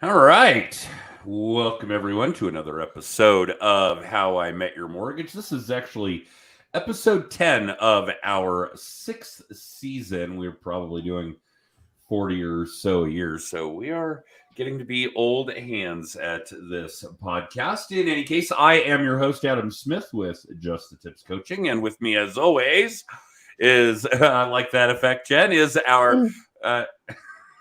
All right. Welcome, everyone, to another episode of How I Met Your Mortgage. This is actually episode 10 of our sixth season. We're probably doing 40 or so a year. So we are getting to be old hands at this podcast. In any case, I am your host, Adam Smith, with Just the Tips Coaching. And with me, as always, is, I like that effect, Jen, is our...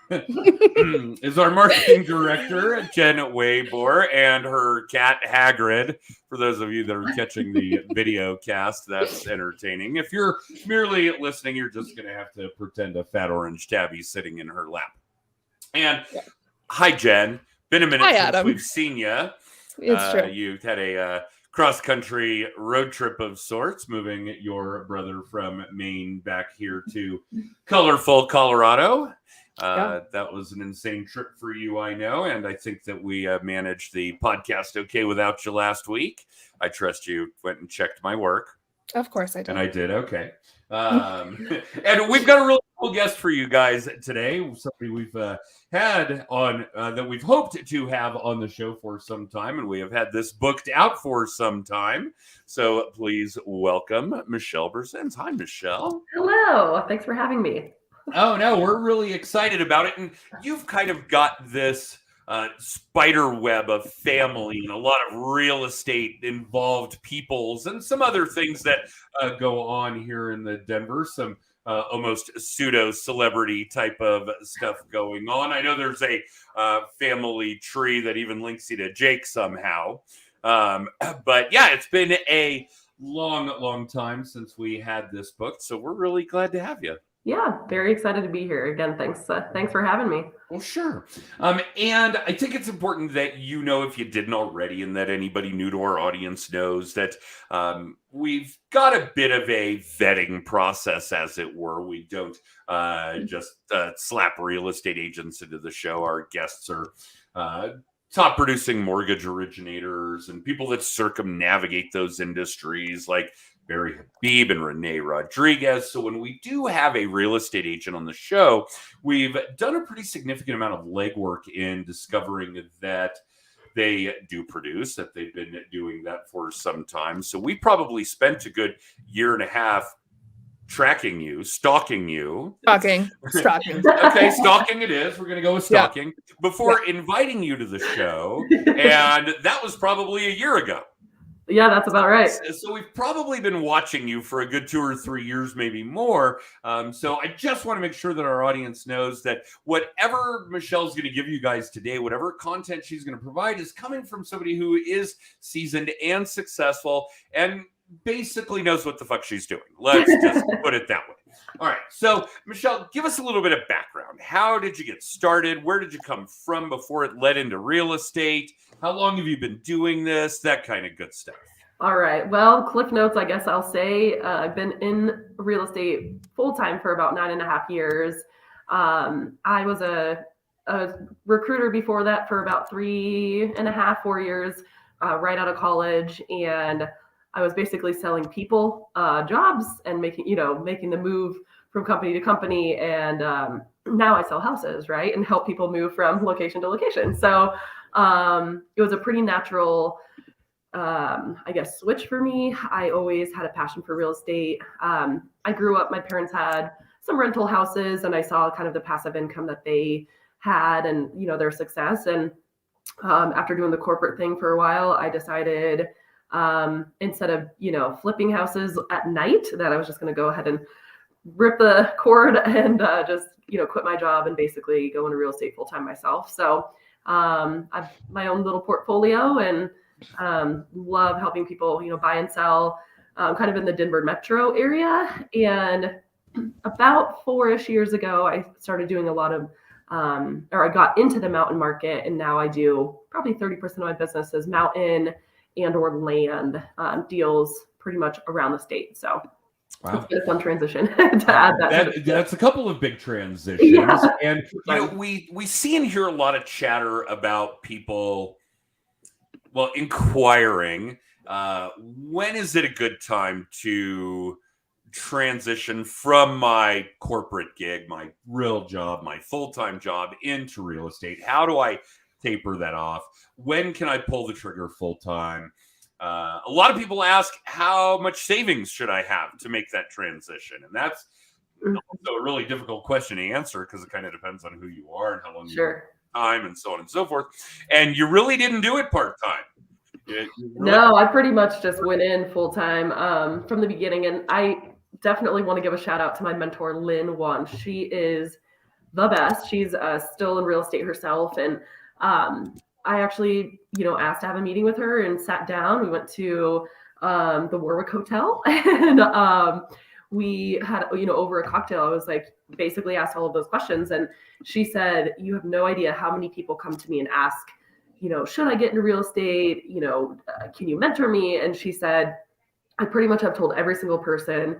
is our marketing director, Jen Waybor, and her cat, Hagrid. For those of you that are catching the video cast, that's entertaining. If you're merely listening, you're just going to have to pretend a fat orange tabby sitting in her lap. And hi, Jen. Been a minute Hi, since Adam. we've seen you. It's true. You've had a cross-country road trip of sorts, moving your brother from Maine back here to colorful Colorado. That was an insane trip for you, I know, and I think that we managed the podcast okay without you last week. I trust you went and checked my work. Of course I did. And I did, okay. And we've got a really cool guest for you guys today, somebody we've had on, that we've hoped to have on the show for some time, and we have had this booked out for some time. So please welcome Michelle Berzins. Hi, Michelle. Hello. Thanks for having me. Oh, no, we're really excited about it. And you've kind of got this spider web of family and a lot of real estate involved peoples and some other things that go on here in the Denver, some almost pseudo celebrity type of stuff going on. I know there's a family tree that even links you to Jake somehow. But yeah, it's been a long time since we had this book. So we're really glad to have you. Yeah, very excited to be here again. Thanks for having me. Well, sure. And I think it's important that you know, if you didn't already, and that anybody new to our audience knows that we've got a bit of a vetting process, as it were. We don't just slap real estate agents into the show. Our guests are top producing mortgage originators and people that circumnavigate those industries, like Barry Habib and Renee Rodriguez. So when we do have a real estate agent on the show, we've done a pretty significant amount of legwork in discovering that they do produce, that they've been doing that for some time. So we probably spent a good year and a half tracking you, stalking you. Stalking. Okay, stalking it is. We're going to go with stalking before inviting you to the show. And that was probably a year ago. Yeah, that's about right. So we've probably been watching you for a good 2 or 3 years, maybe more. So I just want to make sure that our audience knows that whatever Michelle's going to give you guys today, whatever content she's going to provide, is coming from somebody who is seasoned and successful and basically knows what the fuck she's doing. Let's just put it that way. All right. So, Michelle, give us a little bit of background. How did you get started? Where did you come from before it led into real estate? How long have you been doing this? That kind of good stuff. All right. Well, Cliff Notes, I guess I'll say. I've been in real estate full-time for about 9.5 years. I was a recruiter before that for about 3.5, 4 years, right out of college. And I was basically selling people jobs and making the move from company to company. And now I sell houses, right? And help people move from location to location. So it was a pretty natural, switch for me. I always had a passion for real estate. I grew up, my parents had some rental houses, and I saw kind of the passive income that they had and, their success. And after doing the corporate thing for a while, I decided instead of, flipping houses at night, that I was just going to go ahead and rip the cord and just, quit my job and basically go into real estate full time myself. So I've my own little portfolio and love helping people, buy and sell kind of in the Denver metro area. And about 4-ish years ago, I started doing a lot of, I got into the mountain market, and now I do probably 30% of my business is mountain and or land deals pretty much around the state. So wow. It's been a fun transition to add that. That's a couple of big transitions. Yeah. And we see and hear a lot of chatter about people, inquiring, when is it a good time to transition from my corporate gig, my real job, my full-time job into real estate? How do I taper that off? When can I pull the trigger full time? A lot of people ask, how much savings should I have to make that transition? And that's also a really difficult question to answer because it kind of depends on who you are and how long you have time and so on and so forth. And you really didn't do it part-time. No, I pretty much just went in full-time from the beginning. And I definitely want to give a shout out to my mentor, Lynn One. She is the best. She's still in real estate herself. And I actually, asked to have a meeting with her and sat down. We went to the Warwick Hotel and we had, over a cocktail, I was like, basically asked all of those questions. And she said, you have no idea how many people come to me and ask, should I get into real estate? Can you mentor me? And she said, I pretty much have told every single person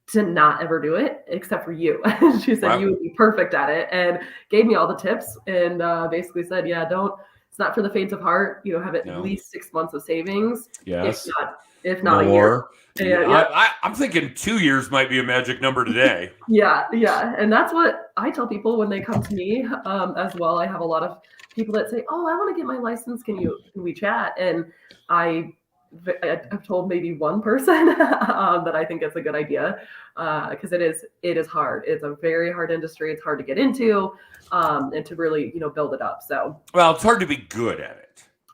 to not ever do it except for you. She said, wow, you would be perfect at it, and gave me all the tips and basically said, yeah, it's not for the faint of heart. Have at least 6 months of savings. Yes. If not a year. I'm thinking 2 years might be a magic number today. Yeah. And that's what I tell people when they come to me as well. I have a lot of people that say, oh, I want to get my license. Can we chat? And I've told maybe one person that I think it's a good idea because it is hard. It's a very hard industry. It's hard to get into and to really, build it up. So, well, it's hard to be good at it.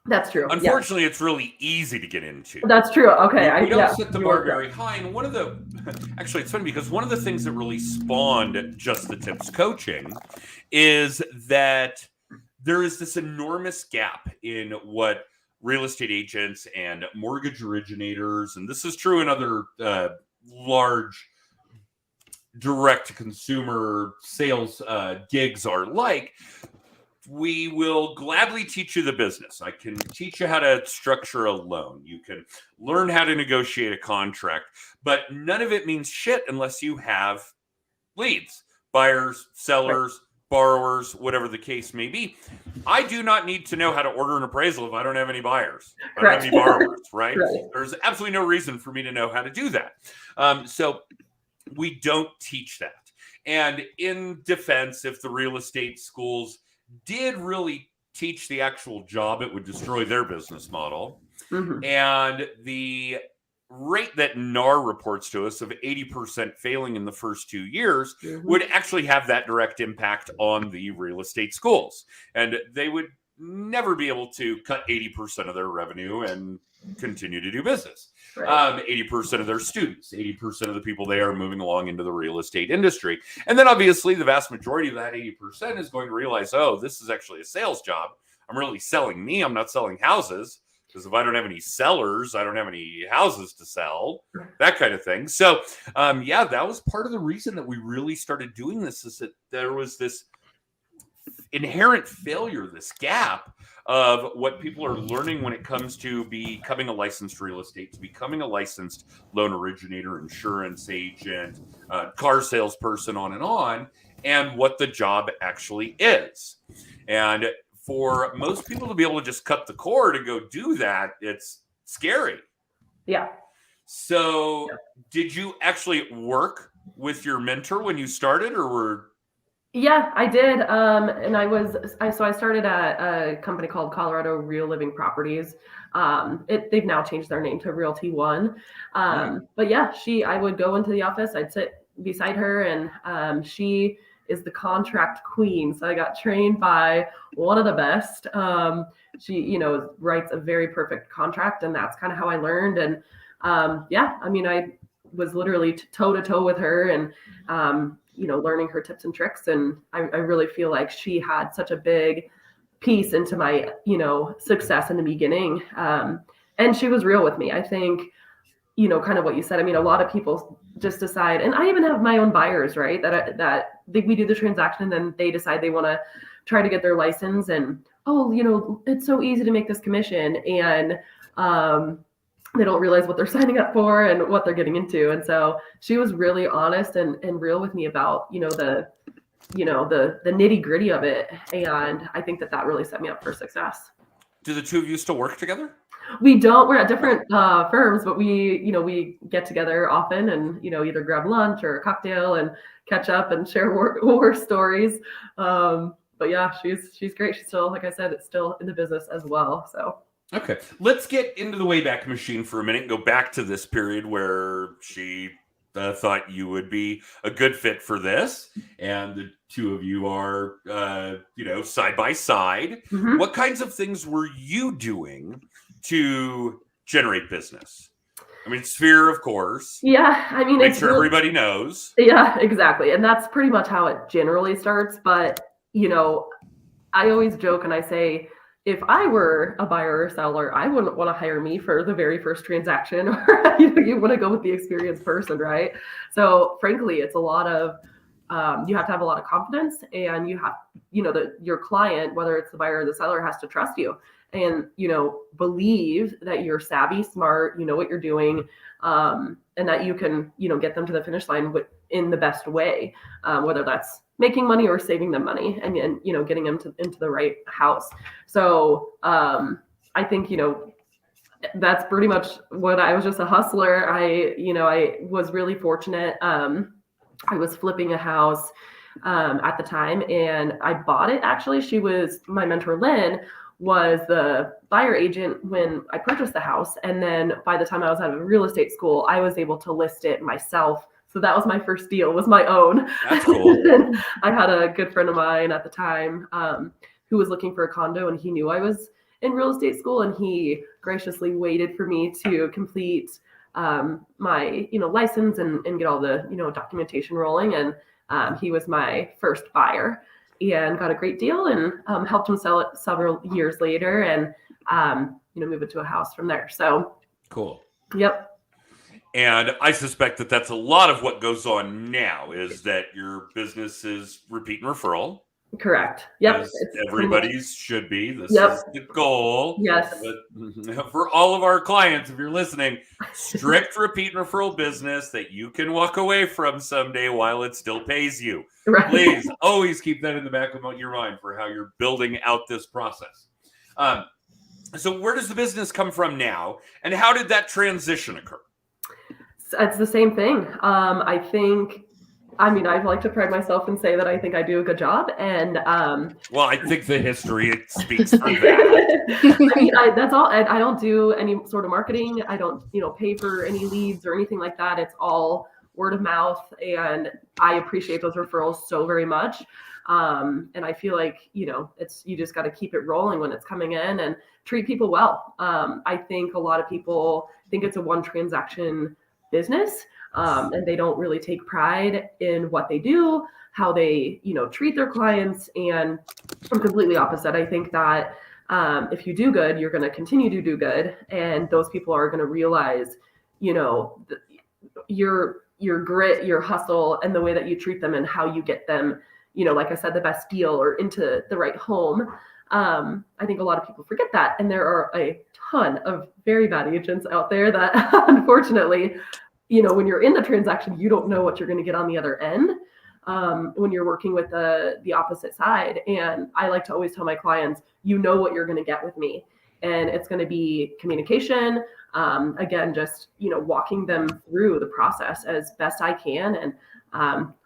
That's true. Unfortunately, it's really easy to get into. That's true. Okay. We don't set the bar very high. And actually, it's funny because one of the things that really spawned Just the Tips coaching is that there is this enormous gap in what real estate agents and mortgage originators, and this is true in other large direct-to-consumer sales gigs are like. We will gladly teach you the business. I can teach you how to structure a loan. You can learn how to negotiate a contract, but none of it means shit unless you have leads, buyers, sellers, borrowers, whatever the case may be. I do not need to know how to order an appraisal if I don't have any buyers. I don't have any borrowers, right? There's absolutely no reason for me to know how to do that. So we don't teach that. And in defense, if the real estate schools did really teach the actual job, it would destroy their business model. Mm-hmm. And the rate that NAR reports to us of 80% failing in the first 2 years would actually have that direct impact on the real estate schools. And they would never be able to cut 80% of their revenue and continue to do business. 80% of their students, 80% of the people they are moving along into the real estate industry. And then obviously the vast majority of that 80% is going to realize, oh, this is actually a sales job. I'm really selling me. I'm not selling houses. Because if I don't have any sellers, I don't have any houses to sell, that kind of thing. So, that was part of the reason that we really started doing this, is that there was this inherent failure, this gap of what people are learning when it comes to becoming a licensed real estate, to becoming a licensed loan originator, insurance agent, car salesperson, on, and what the job actually is. And for most people to be able to just cut the cord and go do that, it's scary. Yeah. So did you actually work with your mentor when you started, or were... Yeah, I did. And I started at a company called Colorado Real Living Properties. They've now changed their name to Realty One. But yeah, I would go into the office, I'd sit beside her, and she is the contract queen. So I got trained by one of the best. She, writes a very perfect contract, and that's kind of how I learned. And I was literally toe to toe with her, and learning her tips and tricks. And I really feel like she had such a big piece into my, success in the beginning. And she was real with me. I think, kind of what you said. I mean, a lot of people just decide, and I even have my own buyers, right? We do the transaction, and then they decide they want to try to get their license, and, it's so easy to make this commission. And, they don't realize what they're signing up for and what they're getting into. And so she was really honest and real with me about, the nitty gritty of it. And I think that really set me up for success. Do the two of you still work together? We don't. We're at different firms, but we get together often and, either grab lunch or a cocktail and catch up and share war stories. But but yeah, she's great. She's still, like I said, it's still in the business as well. So okay, let's get into the Wayback Machine for a minute and go back to this period where she thought you would be a good fit for this, and the two of you are, side by side. Mhm. What kinds of things were you doing to generate business? I mean, Sphere, of course. Yeah, I mean, Make it's sure really, everybody knows. yeah, exactly. And that's pretty much how it generally starts. But, I always joke and I say, if I were a buyer or seller, I wouldn't want to hire me for the very first transaction, or you want to go with the experienced person, right? So frankly, it's a lot of, you have to have a lot of confidence, and you have, your client, whether it's the buyer or the seller, has to trust you and, believe that you're savvy, smart, you know what you're doing, and that you can, get them to the finish line in the best way, whether that's making money or saving them money, and getting them into the right house. So I think that's pretty much what I was, just a hustler. I was really fortunate. I was flipping a house at the time, and I bought it. Actually, my mentor Lynn was the buyer agent when I purchased the house, and then by the time I was out of real estate school, I was able to list it myself. So that was my first deal, was my own. That's cool. I had a good friend of mine at the time who was looking for a condo, and he knew I was in real estate school, and he graciously waited for me to complete my license and get all the documentation rolling. And he was my first buyer and got a great deal, and helped him sell it several years later, and move it to a house from there. So cool. Yep. And I suspect that that's a lot of what goes on now, is that your business is repeat and referral. Correct. Yep. As everybody's should be. This Yep. is the goal. Yes. But for all of our clients, if you're listening, strict repeat and referral business that you can walk away from someday while it still pays you. Right. Please always keep that in the back of your mind for how you're building out this process. So where does the business come from now, and how did that transition occur? It's the same thing. I'd like to pride myself and say that I think I do a good job. And well, I think the history speaks for that. That's all. I don't do any sort of marketing. I don't, pay for any leads or anything like that. It's all word of mouth, and I appreciate those referrals so very much. And I feel like, you just got to keep it rolling when it's coming in and treat people well. I think a lot of people think it's a one transaction business, and they don't really take pride in what they do, how they, treat their clients. And I'm completely opposite. I think that if you do good, you're going to continue to do good, and those people are going to realize, your grit, your hustle, and the way that you treat them, and how you get them, like I said, the best deal or into the right home. I think a lot of people forget that, and there are a ton of very bad agents out there that unfortunately, when you're in the transaction, you don't know what you're going to get on the other end when you're working with the opposite side. And I like to always tell my clients, what you're going to get with me, and it's going to be communication. Again, just walking them through the process as best I can, and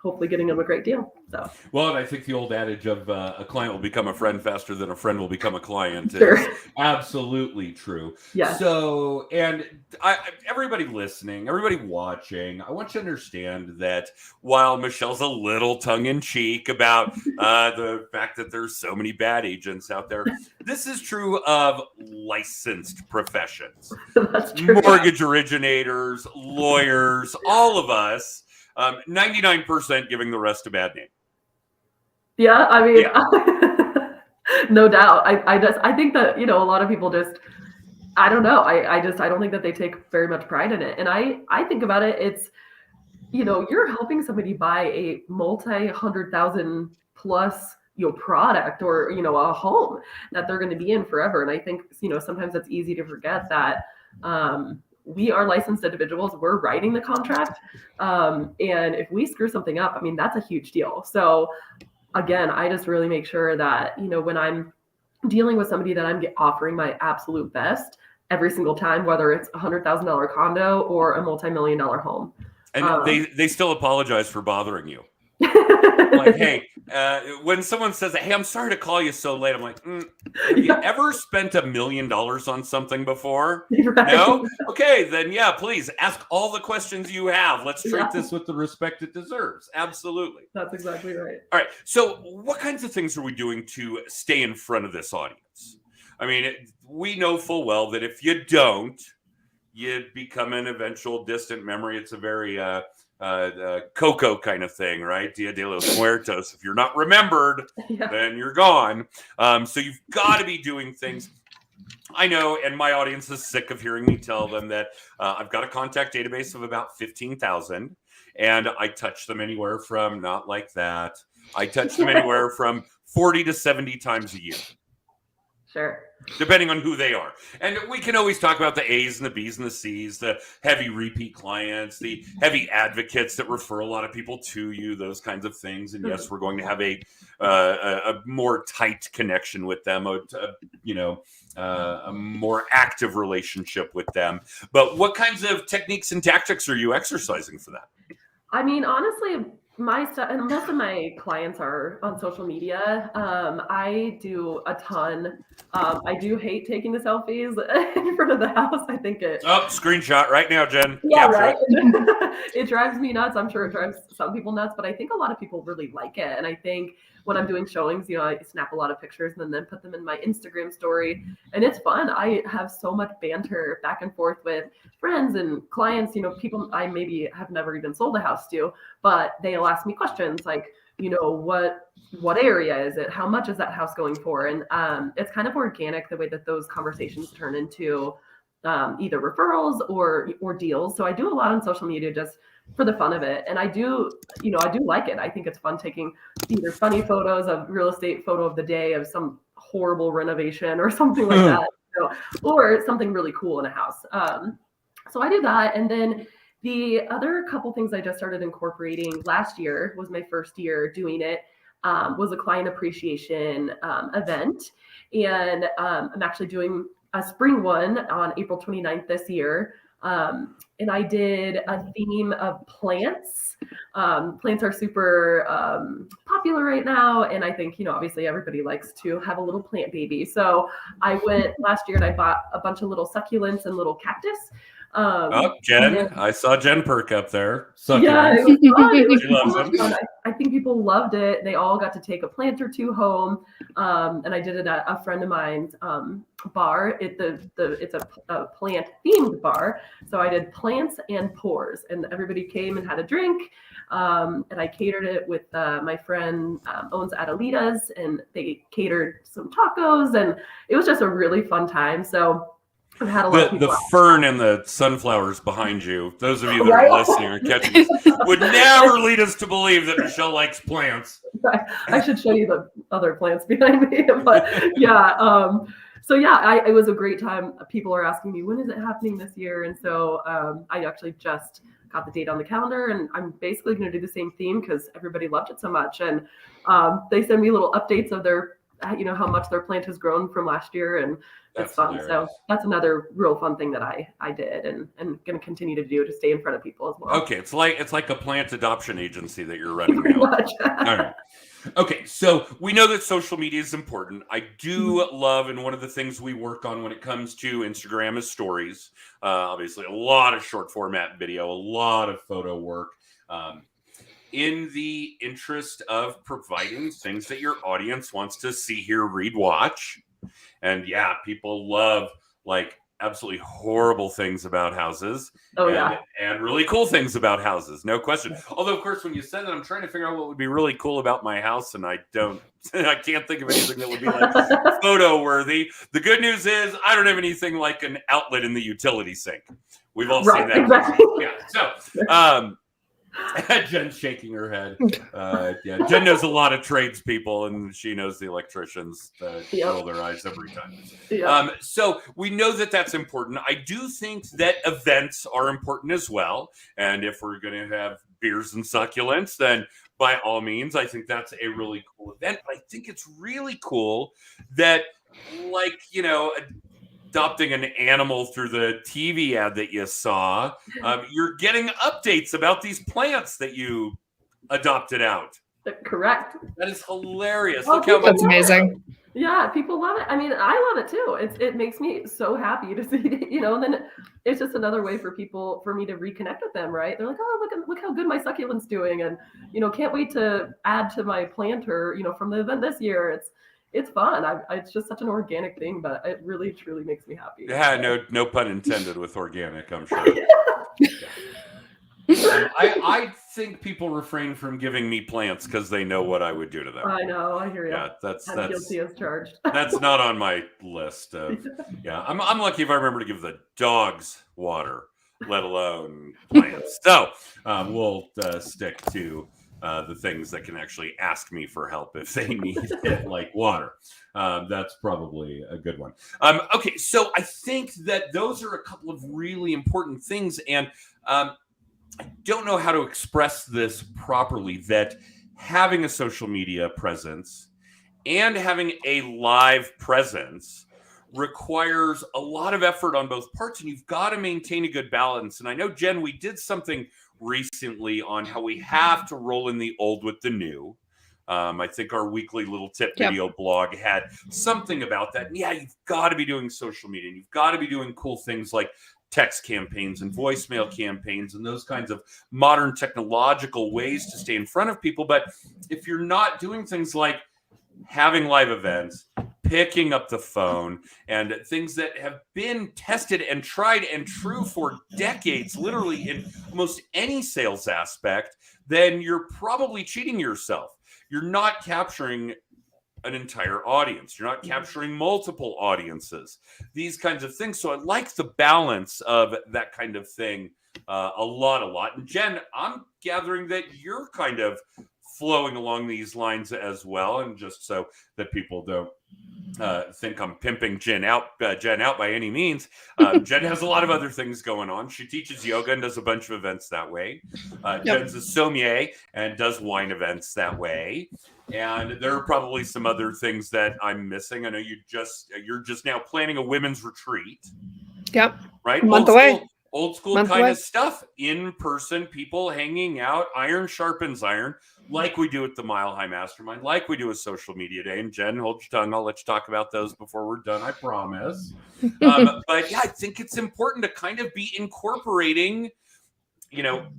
hopefully getting them a great deal. So, well, and I think the old adage of a client will become a friend faster than a friend will become a client Sure. is absolutely true. Yeah. So, and everybody listening, everybody watching, I want you to understand that while Michelle's a little tongue-in-cheek about the fact that there's so many bad agents out there, this is true of licensed professions. That's true. Mortgage originators, lawyers, all of us. 99% giving the rest a bad name. Yeah, no doubt. I think that, a lot of people just, I don't know. I don't think that they take very much pride in it. And I think about it, it's, you're helping somebody buy a multi-100,000 plus, product, or, a home that they're going to be in forever. And I think, sometimes it's easy to forget that, we are licensed individuals. We're writing the contract. And if we screw something up, that's a huge deal. So again, I just really make sure that, when I'm dealing with somebody, that I'm offering my absolute best every single time, whether it's $100,000 condo or a multi-million-dollar home. And they still apologize for bothering you. Like, hey, when someone says, hey, I'm sorry to call you so late, I'm like, have you ever spent $1 million on something before? Right. No? Okay, then yeah, please ask all the questions you have. Let's treat this with the respect it deserves. Absolutely. That's exactly right. All right. So what kinds of things are we doing to stay in front of this audience? I mean, we know full well that if you don't, you become an eventual distant memory. It's a very Coco kind of thing, right? Dia de los Muertos. If you're not remembered, then you're gone. So you've got to be doing things. I know, and my audience is sick of hearing me tell them that I've got a contact database of about 15,000, and I touch them anywhere from, not like that, I touch them anywhere from 40 to 70 times a year. Sure. Depending on who they are. And we can always talk about the A's and the B's and the C's, the heavy repeat clients, the heavy advocates that refer a lot of people to you, those kinds of things. And yes, we're going to have a more tight connection with them, a more active relationship with them. But what kinds of techniques and tactics are you exercising for that? I mean, honestly, most of my clients are on social media. I do a ton. I do hate taking the selfies in front of the house. I think it. Oh, screenshot right now, Jen. Yeah, Capture right. It drives me nuts. I'm sure it drives some people nuts, but I think a lot of people really like it. And I think when I'm doing showings, I snap a lot of pictures and then put them in my Instagram story, and it's fun. I have so much banter back and forth with friends and clients, people I maybe have never even sold a house to, but they'll ask me questions like, what area is it? How much is that house going for? And it's kind of organic the way that those conversations turn into either referrals or deals. So I do a lot on social media just for the fun of it. And I do like it. I think it's fun taking either funny photos of real estate, photo of the day of some horrible renovation or something like that, or something really cool in a house. So I do that. And then the other couple things I just started incorporating last year was my first year doing it, was a client appreciation event. And I'm actually doing a spring one on April 29th this year. And I did a theme of plants. Plants are super popular right now. And I think, obviously everybody likes to have a little plant baby. So I went last year and I bought a bunch of little succulents and little cactus. Jen, I saw Jen perk up there. Yeah, it was fun. It was She loves so much fun. I think people loved it. They all got to take a plant or two home. And I did it at a friend of mine's bar. It's a plant themed bar. So I did plants and pours, and everybody came and had a drink. And I catered it with my friend owns Adelitas, and they catered some tacos, and it was just a really fun time. So I've had a lot of people the fern and the sunflowers behind you, those of you that are listening or catching this, would never lead us to believe that Michelle likes plants. I should show you the other plants behind me. But yeah, it was a great time. People are asking me, when is it happening this year? And so I actually just got the date on the calendar, and I'm basically going to do the same theme because everybody loved it so much. And they send me little updates of their, how much their plant has grown from last year, and it's fun. Hilarious. So that's another real fun thing that I did and going to continue to do to stay in front of people as well. Okay, it's like a plant adoption agency that you're running now. All right. Okay, so we know that social media is important. I do love, and one of the things we work on when it comes to Instagram is stories. Obviously, a lot of short format video, a lot of photo work. In the interest of providing things that your audience wants to see, hear, read, watch. And yeah, people love absolutely horrible things about houses. And really cool things about houses, no question. Although, of course, when you said that, I'm trying to figure out what would be really cool about my house, and I can't think of anything that would be photo worthy. The good news is I don't have anything like an outlet in the utility sink. We've all seen that. Exactly. Yeah. So, Jen's shaking her head. Jen knows a lot of tradespeople, and she knows the electricians that roll their eyes every time. So we know that that's important. I do think that events are important as well. And if we're going to have beers and succulents, then by all means, I think that's a really cool event. But I think it's really cool that, adopting an animal through the TV ad that you saw, you're getting updates about these plants that you adopted out. Correct. That is hilarious. Oh, Look how much That's amazing. Yeah, people love it. I mean, I love it too. It makes me so happy to see, and then it's just another way for me to reconnect with them, right? They're like, oh, look how good my succulent's doing, and can't wait to add to my planter, from the event this year. It's fun. It's just such an organic thing, but it really truly makes me happy. Yeah, no pun intended with organic, I'm sure. I think people refrain from giving me plants because they know what I would do to them. I know, I hear you. Yeah, that's guilty as charged. That's not on my list of. Yeah, I'm lucky if I remember to give the dogs water, let alone plants. So we'll stick to the things that can actually ask me for help if they need it, like water. That's probably a good one. Okay, so I think that those are a couple of really important things, and I don't know how to express this properly, that having a social media presence and having a live presence requires a lot of effort on both parts, and you've got to maintain a good balance. And I know, Jen, we did something recently on how we have to roll in the old with the new. I think our weekly little tip video blog had something about that. And yeah, you've got to be doing social media, and you've got to be doing cool things like text campaigns and voicemail campaigns and those kinds of modern technological ways to stay in front of people. But if you're not doing things like having live events, picking up the phone, and things that have been tested and tried and true for decades, literally in almost any sales aspect, then you're probably cheating yourself. You're not capturing an entire audience. You're not capturing multiple audiences, these kinds of things. So I like the balance of that kind of thing a lot. And Jen, I'm gathering that you're kind of flowing along these lines as well. And just so that people don't think I'm pimping Jen out by any means. Jen has a lot of other things going on. She teaches yoga and does a bunch of events that way. Jen's a sommelier and does wine events that way. And there are probably some other things that I'm missing. I know you're just now planning a women's retreat. Yep. Right? A month away. Old school kind of stuff, in person, people hanging out, iron sharpens iron, like we do at the Mile High Mastermind, like we do a social media day. And Jen, hold your tongue. I'll let you talk about those before we're done, I promise. But yeah, I think it's important to kind of be incorporating,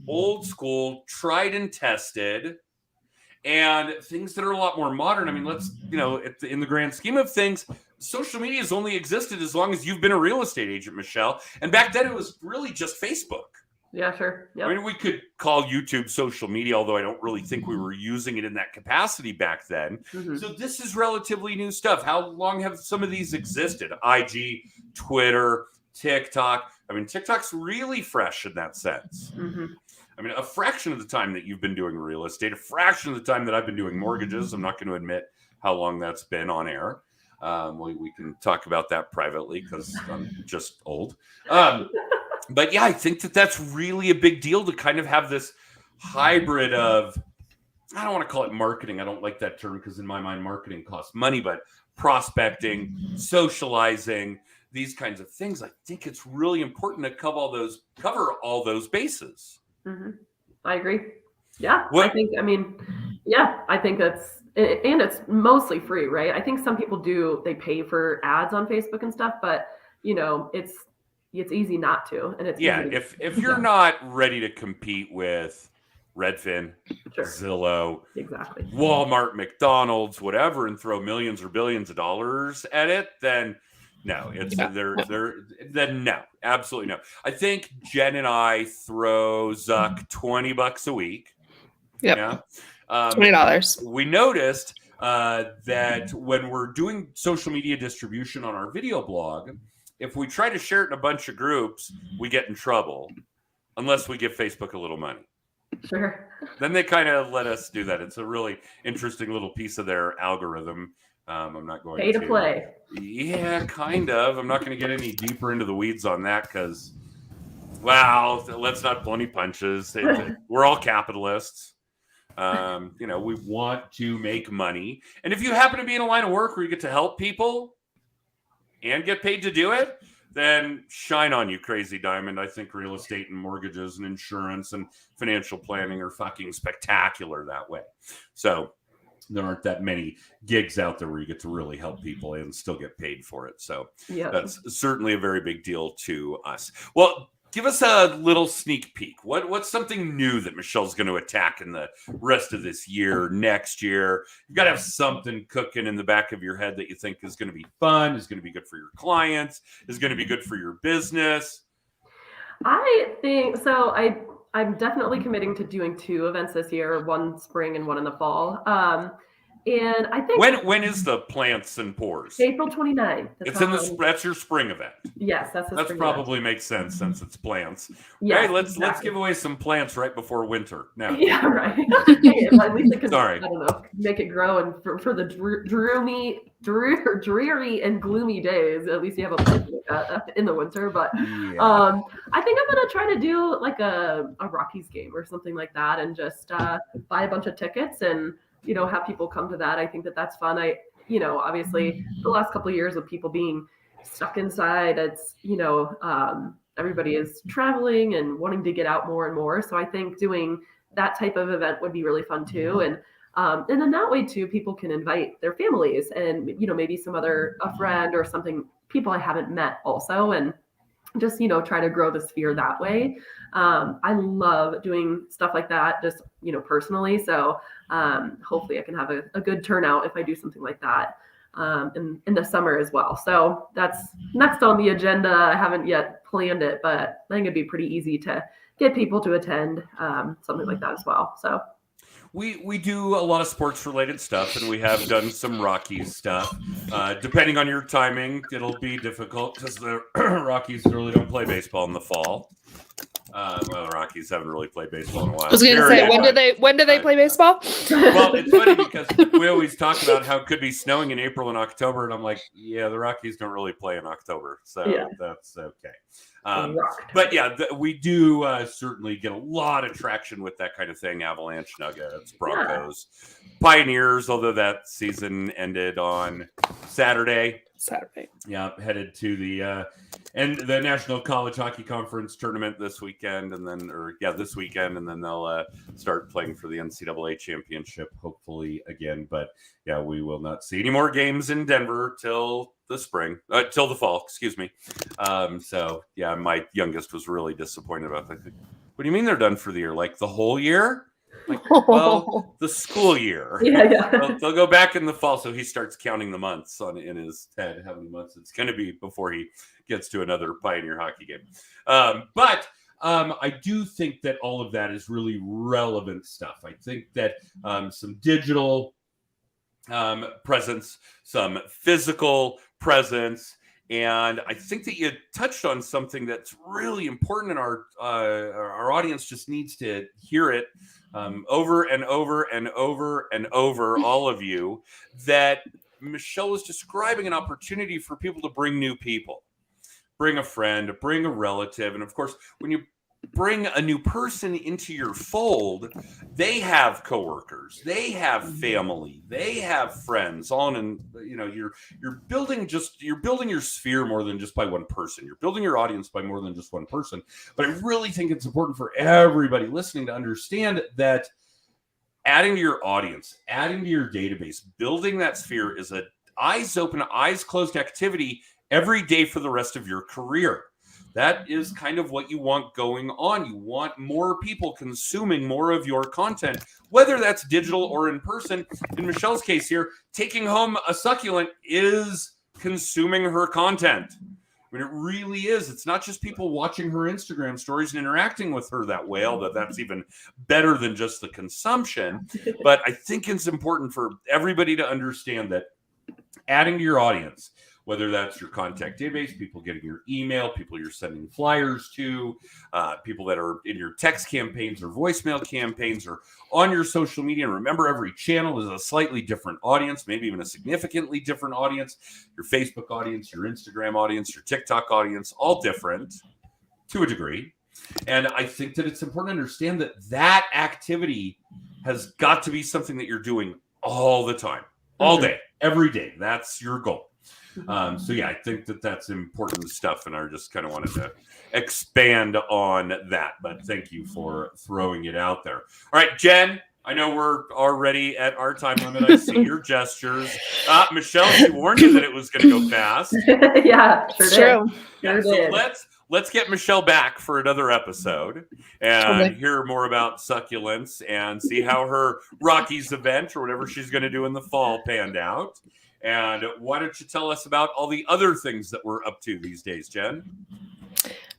old school, tried and tested, and things that are a lot more modern. I mean, let's, in the grand scheme of things, social media has only existed as long as you've been a real estate agent, Michelle. And back then it was really just Facebook. Yeah, sure. Yep. I mean, we could call YouTube social media, although I don't really think we were using it in that capacity back then. Mm-hmm. So this is relatively new stuff. How long have some of these existed? IG, Twitter, TikTok. I mean, TikTok's really fresh in that sense. Mm-hmm. I mean, a fraction of the time that you've been doing real estate, a fraction of the time that I've been doing mortgages. I'm not going to admit how long that's been on air. We can talk about that privately because I'm just old. But yeah, I think that's really a big deal to kind of have this hybrid of, I don't want to call it marketing. I don't like that term because in my mind, marketing costs money, but prospecting, socializing, these kinds of things. I think it's really important to cover all those bases. Mm-hmm. I agree. Yeah, I think that's, and it's mostly free, right? I think some people they pay for ads on Facebook and stuff, but it's easy not to. And it's if you're not ready to compete with Redfin, Zillow, exactly, Walmart, McDonald's, whatever, and throw millions or billions of dollars at it, then no, then no, absolutely no. I think Jen and I throw Zuck $20 a week. Yep. Yeah. $20. We noticed that when we're doing social media distribution on our video blog, if we try to share it in a bunch of groups, we get in trouble unless we give Facebook a little money. Sure. Then they kind of let us do that. It's a really interesting little piece of their algorithm. I'm not going to play. Yeah, kind of. I'm not going to get any deeper into the weeds on that because, let's not blow any punches. We're all capitalists. We want to make money. And if you happen to be in a line of work where you get to help people and get paid to do it, then shine on you, Crazy Diamond. I think real estate and mortgages and insurance and financial planning are fucking spectacular that way. So there aren't that many gigs out there where you get to really help people and still get paid for it. So that's certainly a very big deal to us. Well, give us a little sneak peek. What's something new that Michelle's going to attack in the rest of this year, next year? You've got to have something cooking in the back of your head that you think is going to be fun, is going to be good for your clients, is going to be good for your business. I think so. I'm definitely committing to doing 2 events this year, one spring and one in the fall. And I think when is the Plants and Pours? April 29th. That's your spring event. Yes, that's probably makes sense since it's plants. Yeah, hey, let's give away some plants right before winter. Now, yeah, right. At least it could, sorry, I don't know, make it grow, and for the dreary and gloomy days, at least you have a plant in the winter. But I think I'm gonna try to do like a Rockies game or something like that, and just buy a bunch of tickets and have people come to that. I think that's fun. Obviously the last couple of years of people being stuck inside, it's, everybody is traveling and wanting to get out more and more. So I think doing that type of event would be really fun too. And then that way too, people can invite their families and, maybe a friend or something, people I haven't met also, and just, try to grow the sphere that way. I love doing stuff like that, just, personally. So hopefully I can have a good turnout if I do something like that in the summer as well. So that's next on the agenda. I haven't yet planned it, but I think it'd be pretty easy to get people to attend something like that as well. So we do a lot of sports related stuff, and we have done some Rockies stuff. Depending on your timing, it'll be difficult because the Rockies really don't play baseball in the fall. The Rockies haven't really played baseball in a while. I was going to say, when do they play baseball? Well, it's funny because we always talk about how it could be snowing in April and October, and I'm like, yeah, the Rockies don't really play in October, so that's okay. But yeah, we do certainly get a lot of traction with that kind of thing. Avalanche, Nuggets, Broncos, Pioneers, although that season ended on Saturday. Yeah, headed to the National College Hockey Conference tournament this weekend, and then they'll start playing for the NCAA championship, hopefully again. But yeah, we will not see any more games in Denver till the fall, excuse me. So yeah, my youngest was really disappointed about that. What do you mean they're done for the year? Like the whole year? Like, well, the school year. Yeah. They'll go back in the fall, so he starts counting the months in his head, how many months it's going to be before he gets to another Pioneer hockey game. But I do think that all of that is really relevant stuff. I think that some digital presence, some physical presence, and I think that you touched on something that's really important, and our audience just needs to hear it over and over and over and over, all of you, that Michelle was describing an opportunity for people to bring new people, bring a friend, bring a relative. And of course, when you bring a new person into your fold, they have coworkers, they have family, they have friends on, and you're building your sphere more than just by one person. You're building your audience by more than just one person. But I really think it's important for everybody listening to understand that adding to your audience, adding to your database, building that sphere is a eyes open, eyes closed activity every day for the rest of your career. That is kind of what you want going on. You want more people consuming more of your content, whether that's digital or in person. In Michelle's case here, taking home a succulent is consuming her content. I mean, it really is. It's not just people watching her Instagram stories and interacting with her that way, although that's even better than just the consumption. But I think it's important for everybody to understand that adding to your audience, whether that's your contact database, people getting your email, people you're sending flyers to, people that are in your text campaigns or voicemail campaigns or on your social media. And remember, every channel is a slightly different audience, maybe even a significantly different audience. Your Facebook audience, your Instagram audience, your TikTok audience, all different to a degree. And I think that it's important to understand that activity has got to be something that you're doing all the time, all day, every day. That's your goal. So yeah, I think that's important stuff, and I just kind of wanted to expand on that. But thank you for throwing it out there. All right, Jen, I know we're already at our time limit. I see your gestures. Michelle, she warned you that it was going to go fast. Yeah, sure It's did. true. Yeah, Sure so did. let's get Michelle back for another episode and hear more about succulents and see how her Rockies event or whatever she's going to do in the fall panned out. And why don't you tell us about all the other things that we're up to these days, Jen?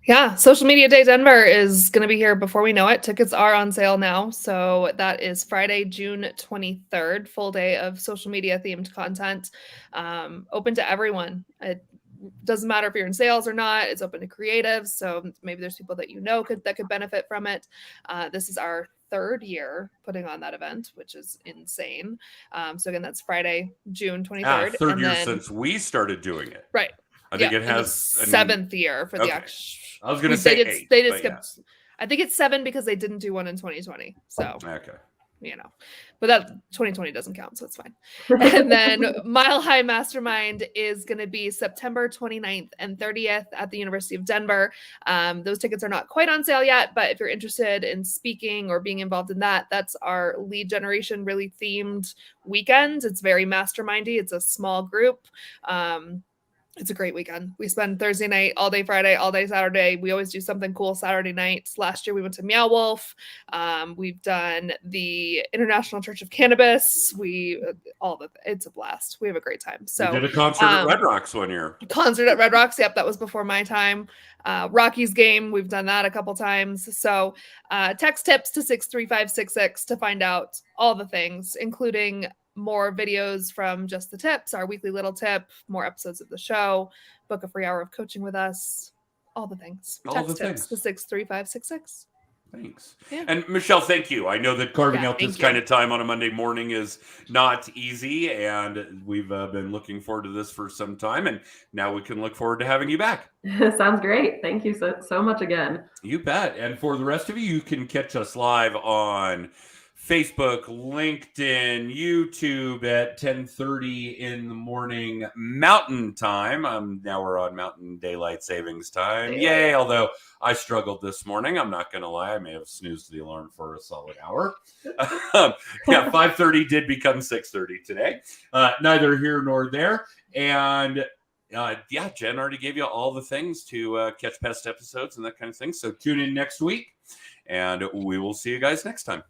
Yeah, Social Media Day Denver is going to be here before we know it. Tickets are on sale now. So that is Friday, June 23rd, full day of social media themed content, open to everyone. It doesn't matter if you're in sales or not. It's open to creatives. So maybe there's people that that could benefit from it. This is our third year putting on that event, which is insane. So again, that's Friday, June 23rd. Third and year then, since we started doing it. right. I think it has the seventh year for the actual. I was going to say they eight. skip. I think it's 7 because they didn't do one in 2020. So okay. But that 2020 doesn't count, so it's fine. And then Mile High Mastermind is going to be September 29th and 30th at the University of Denver. Those tickets are not quite on sale yet, but if you're interested in speaking or being involved in that, that's our lead generation, really themed weekend. It's very mastermindy. It's a small group. It's a great weekend. We spend Thursday night, all day Friday, all day Saturday. We always do something cool Saturday nights. Last year we went to Meow Wolf. We've done the International Church of Cannabis. It's a blast. We have a great time. So we did a concert at Red Rocks one year. Concert at Red Rocks. Yep, that was before my time. Rockies game. We've done that a couple times. So text tips to 63566 to find out all the things, including more videos from Just the Tips, our weekly little tip, more episodes of the show, book a free hour of coaching with us, all the things. Text tips to 63566. Thanks. Yeah. And Michelle, thank you. I know that carving out this kind of time on a Monday morning is not easy, and we've been looking forward to this for some time, and now we can look forward to having you back. Sounds great. Thank you so much again. You bet. And for the rest of you can catch us live on Facebook, LinkedIn, YouTube at 10:30 in the morning Mountain Time. Now we're on Mountain Daylight Savings Time. Yay! Although I struggled this morning, I'm not going to lie. I may have snoozed the alarm for a solid hour. 5:30 did become 6:30 today. Neither here nor there. And Jen already gave you all the things to catch past episodes and that kind of thing. So tune in next week, and we will see you guys next time.